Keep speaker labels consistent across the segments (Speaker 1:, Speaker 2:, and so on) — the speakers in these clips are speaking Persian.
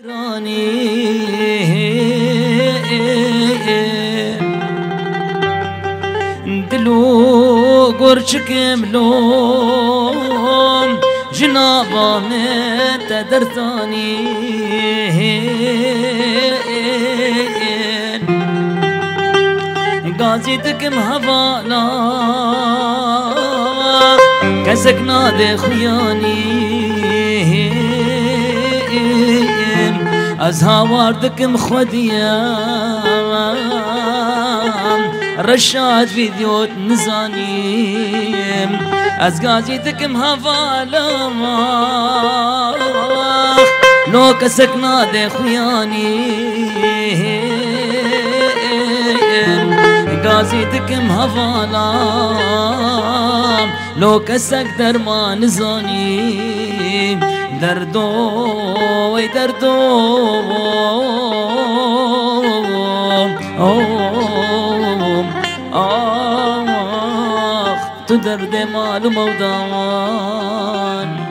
Speaker 1: دلو گرچکم لوم جنابا من تدرتانی غازی دکم حوالا کسک ناده خویانی از هاوار دکم خودیم رشاد ویدیوت نزانیم از غازی دکم حوالا لو کسک ناده خویانی غازی دکم حوالا لو کسک درمان زانی دردو ای دردو آخ تو درد معلوم و دامان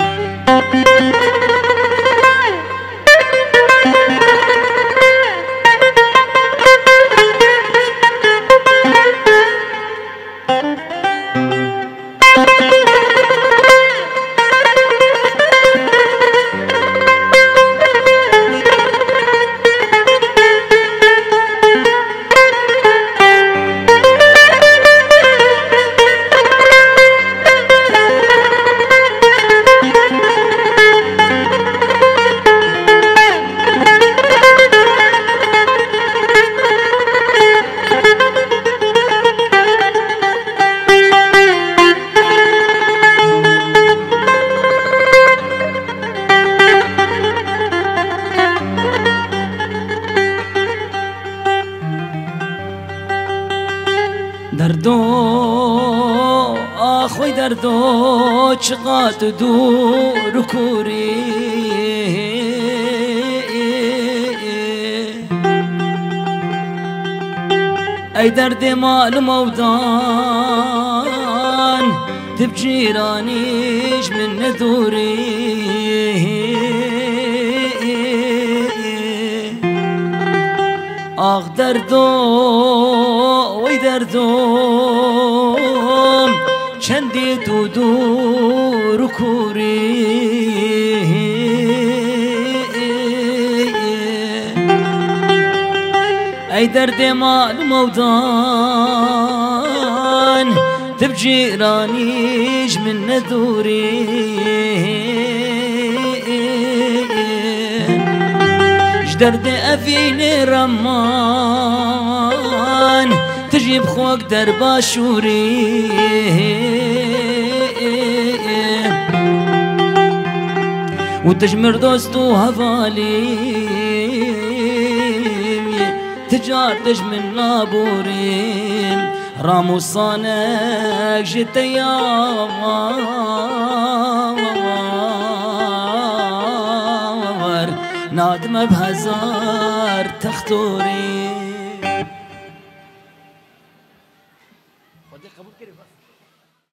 Speaker 1: دردو آخوی دردو چقات دور کوری ای درد معلوم ودان تبجيرانيش من ندوري آخ دردو وی دردو چندی تو دور کوری ای درد معلوم ودان تبجيرانيش من ندوري درد افين رمان تجيب خوك دربا شوري وتجمر دوستو هفالي تجارتش من نابوري رامو صانك جيت يا نادم بهزار تختوري